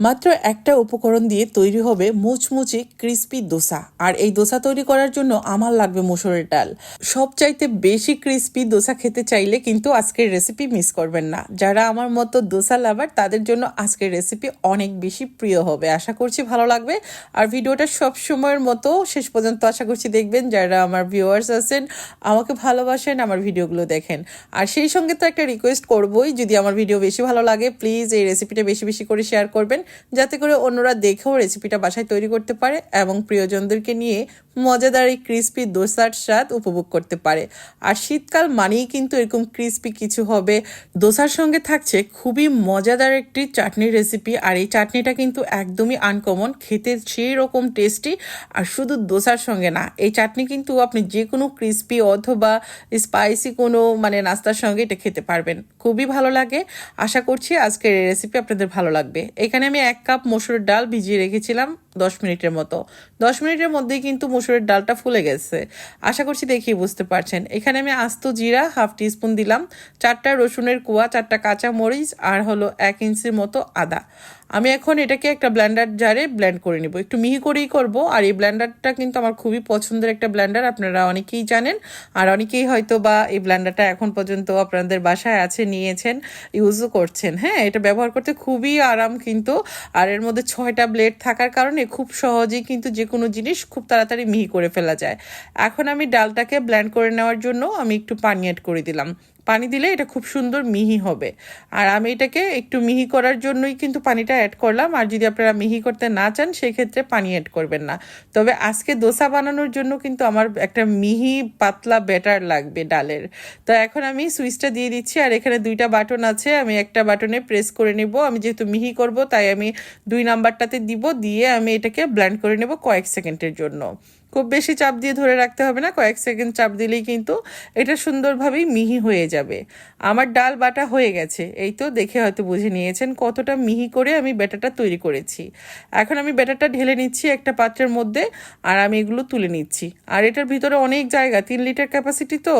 মাত্র একটা উপকরণ দিয়ে তৈরি হবে মুচমুচে ক্রিস্পি দোসা। আর এই দোসা তৈরি করার জন্য আমার লাগবে মসুরের ডাল। সবচাইতে বেশি ক্রিস্পি দোসা খেতে চাইলে কিন্তু আজকের রেসিপি মিস করবেন না। যারা আমার মতো দোসা লাভার তাদের জন্য আজকের রেসিপি অনেক বেশি প্রিয় হবে। আশা করছি ভালো লাগবে। আর ভিডিওটা সব সময়ের মতো শেষ পর্যন্ত আশা করছি দেখবেন। যারা আমার ভিউয়ার্স আছেন, আমাকে ভালোবাসেন, আমার ভিডিওগুলো দেখেন। আর সেই সঙ্গে তো একটা রিকোয়েস্ট করবই, যদি আমার ভিডিও বেশি ভালো লাগে প্লিজ এই রেসিপিটা বেশি বেশি করে শেয়ার করবেন, যাতে করে অন্যরা দেখেও রেসিপিটা বাসায় তৈরি করতে পারে এবং প্রিয়জনদেরকে নিয়ে মজাদার এই ক্রিস্পি দোসার স্বাদ উপভোগ করতে পারে। আর শীতকাল মানেই কিন্তু এরকম ক্রিস্পি কিছু হবে। দোসার সঙ্গে থাকছে খুবই মজাদার একটি চাটনির রেসিপি। আর এই চাটনিটা কিন্তু একদমই আনকমন, খেতে সেই রকম টেস্টি। আর শুধু দোসার সঙ্গে না, এই চাটনি কিন্তু আপনি যে কোনো ক্রিস্পি অথবা স্পাইসি কোনো নাস্তার সঙ্গে এটা খেতে পারবেন, খুবই ভালো লাগে। আশা করছি আজকের এই রেসিপি আপনাদের ভালো লাগবে। এখানে আমি 1 কাপ মসুরের ডাল ভিজিয়ে রেখেছিলাম 10 মিনিটের মতো। 10 মিনিটের মধ্যেই কিন্তু মসুরের ডালটা ফুলে গেছে, আশা করছি দেখিয়ে বুঝতে পারছেন। এখানে আমি আস্ত জিরা 1/2 টিস্পুন দিলাম, 4টা রসুনের কোয়া, 4টা কাঁচা মরিচ, আর হলো 1 ইঞ্চির মতো আদা। আমি এখন এটাকে একটা ব্লেন্ডার জারে ব্লেন্ড করে নিব, একটু মিহি করেই করব। আর এই ব্লেন্ডারটা কিন্তু আমার খুবই পছন্দের একটা ব্লেন্ডার, আপনারা অনেকেই জানেন। আর অনেকেই হয়তো বা এই ব্লেন্ডারটা এখন পর্যন্ত আপনাদের বাসায় আছে, নিয়েছেন, ইউজও করছেন। হ্যাঁ, এটা ব্যবহার করতে খুবই আরাম কিন্তু। আর এর মধ্যে 6টা ব্লেড থাকার কারণে খুব সহজেই কিন্তু যে কোনো জিনিস খুব তাড়াতাড়ি মিহি করে ফেলা যায়। এখন আমি ডালটাকে ব্লেন্ড করে নেওয়ার জন্য আমি একটু পানি অ্যাড করে দিলাম। পানি দিলে এটা খুব সুন্দর মিহি হবে। আর আমি এটাকে একটু মিহি করার জন্যই কিন্তু পানিটা অ্যাড করলাম। আর যদি আপনারা মিহি করতে না চান সেই ক্ষেত্রে পানি অ্যাড করবেন না। তবে আজকে দোসা বানানোর জন্য কিন্তু আমার একটা মিহি পাতলা ব্যাটার লাগবে ডালের। তো এখন আমি সুইচটা দিয়ে দিচ্ছি। আর এখানে 2টা বাটন আছে, আমি একটা বাটনে প্রেস করে নেব। আমি যেহেতু মিহি করব তাই আমি 2 নাম্বারটাতে দিব, দিয়ে আমি এটাকে ব্লেন্ড করে নেব কয়েক সেকেন্ডের জন্য। খুব বেশি চাপ দিয়ে ধরে রাখতে হবে না, কয়েক সেকেন্ড চাপ দিলেই কিন্তু এটা সুন্দরভাবেই মিহি হয়ে যাবে। আমার ডাল বাটা হয়ে গেছে, এই তো দেখে হয়তো বুঝে নিয়েছেন কতটা মিহি করে আমি ব্যাটারটা তৈরি করেছি। এখন আমি ব্যাটারটা ঢেলে নিচ্ছি একটা পাত্রের মধ্যে, আর আমি এগুলো তুলে নিচ্ছি। আর এটার ভিতরে অনেক জায়গা, 3 লিটার ক্যাপাসিটি, তো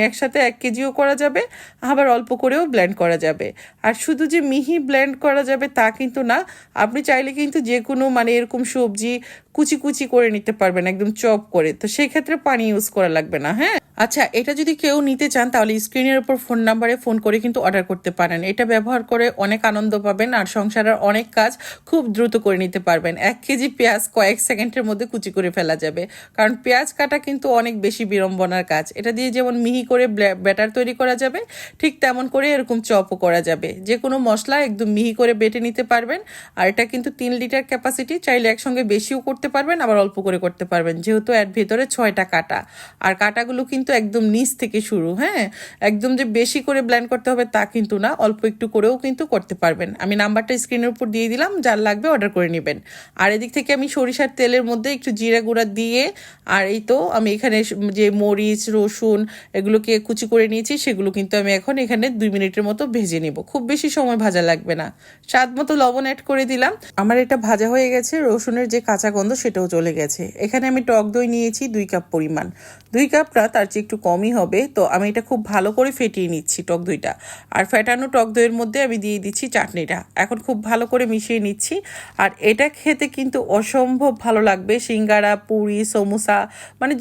একসাথে 1 কেজিও করা যাবে, আবার অল্প করেও ব্লেন্ড করা যাবে। আর শুধু যে মিহি ব্লেন্ড করা যাবে তা কিন্তু না, আপনি চাইলে কিন্তু যে কোনো এরকম সবজি কুচি কুচি করে নিতে পারবেন, একদম চপ করে। তো সেই ক্ষেত্রে পানি ইউজ করা লাগবে না। হ্যাঁ, আচ্ছা, এটা যদি কেউ নিতে চান তাহলে স্ক্রিনের উপর ফোন নাম্বারে ফোন করে কিন্তু অর্ডার করতে পারেন। এটা ব্যবহার করে অনেক আনন্দ পাবেন আর সংসারের অনেক কাজ খুব দ্রুত করে নিতে পারবেন। 1 কেজি পেঁয়াজ কয়েক সেকেন্ডের মধ্যে কুচি করে ফেলা যাবে, কারণ পেঁয়াজ কাটা কিন্তু অনেক বেশি বিড়ম্বনার কাজ। এটা দিয়ে যেমন মিহি করে ব্যাটার তৈরি করা যাবে, ঠিক তেমন করে এরকম চপও করা যাবে। যে কোনো মশলা একদম মিহি করে বেটে নিতে পারবেন। আর এটা কিন্তু 3 লিটার ক্যাপাসিটি, চাইলে একসঙ্গে বেশিও করতে পারবেন, আবার অল্প করে করতে পারবেন, যেহেতু এর ভেতরে 6টা কাটা। আর কাটাগুলো কিন্তু একদম নিচ থেকে শুরু। হ্যাঁ, একদম যে বেশি করে ব্লেন্ড করতে হবে তা কিন্তু না, অল্প একটু করেও কিন্তু করতে পারবেন। আমি নাম্বারটা স্ক্রিনের উপর দিয়ে দিলাম, যার লাগবে অর্ডার করে নেবেন। আর এদিক থেকে আমি সরিষার তেলের মধ্যে একটু জিরা গুঁড়া দিয়ে, আর এই তো আমি এখানে যে মরিচ রসুন এগুলোকে কুচি করে নিয়েছি, সেগুলো কিন্তু আমি এখন এখানে 2 মিনিটের মতো ভেজে নেব। খুব বেশি সময় ভাজা লাগবে না। স্বাদ মতো লবণ অ্যাড করে দিলাম। আমার এটা ভাজা হয়ে গেছে, রসুনের যে কাঁচা গন্ধ সেটাও চলে গেছে। এখানে আমি টক দই নিয়েছি 2 কাপ পরিমাণ। 2 কাপটা তার চেয়ে একটু কমই হবে। তো আমি এটা খুব ভালো করে ফেটিয়ে নিচ্ছি টক দইটা। আর ফেটানো টক দইয়ের মধ্যে আমি দিয়ে দিচ্ছি চাটনিটা। এখন খুব ভালো করে মিশিয়ে নিচ্ছি। আর এটা খেতে কিন্তু অসম্ভব ভালো লাগবে সিঙ্গারা, পুরি, সমোসা,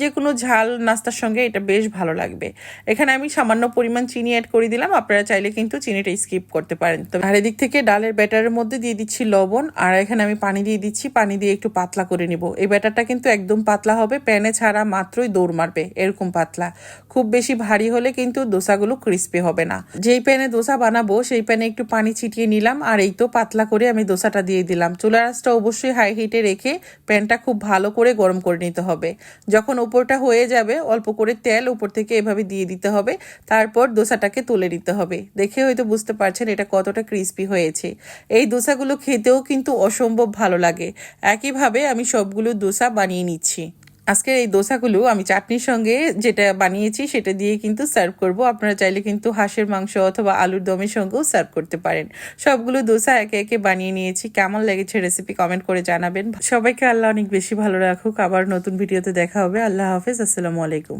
যে কোনো ঝাল নাস্তার সঙ্গে এটা বেশ ভালো লাগবে। এখানে আমি সামান্য পরিমাণ চিনি অ্যাড করে দিলাম, আপনারা চাইলে কিন্তু চিনিটা স্কিপ করতে পারেন। তো আর এদিক থেকে ডালের ব্যাটারের মধ্যে দিয়ে দিচ্ছি লবণ, আর এখানে আমি পানি দিয়ে দিচ্ছি। পানি দিয়ে একটু পাতলা করে নিব। এই ব্যাটারটা কিন্তু একদম পাতলা হবে, প্যানে ছাড়া মাত্রই দৌড় মারবে, এরকম পাতলা। খুব বেশি ভারী হলে কিন্তু দোসাগুলো ক্রিস্পি হবে না। যেই প্যানে দোসা বানাবো সেই প্যানে একটু পানি ছিটিয়ে নিলাম, আর এই তো পাতলা করে আমি দোসাটা দিয়ে দিলাম। চুলার আঁচটা অবশ্যই হাই হিটে রেখে প্যানটা খুব ভালো করে গরম করে নিতে হবে। যখন উপরটা হয়ে যাবে অল্প করে তেল উপর থেকে এভাবে দিয়ে দিতে হবে, তারপর দোসাটাকে তুলে নিতে হবে। দেখে হয়তো বুঝতে পারছেন এটা কতটা ক্রিস্পি হয়েছে। এই দোসাগুলো খেতেও কিন্তু অসম্ভব ভালো লাগে। একইভাবে আমি সবগুলো দোসা বানিয়ে নিচ্ছি। আজকের এই দোসাগুলো আমি চাটনির সঙ্গে যেটা বানিয়েছি সেটা দিয়ে কিন্তু সার্ভ করব। আপনারা চাইলে কিন্তু হাঁসের মাংস অথবা আলুর দমের সঙ্গেও সার্ভ করতে পারেন। সবগুলো দোসা একে একে বানিয়ে নিয়েছি। কেমন লেগেছে রেসিপি কমেন্ট করে জানাবেন। সবাইকে আল্লাহ অনেক বেশি ভালো রাখুক। আবার নতুন ভিডিওতে দেখা হবে। আল্লাহ হাফেজ, আসসালামু আলাইকুম।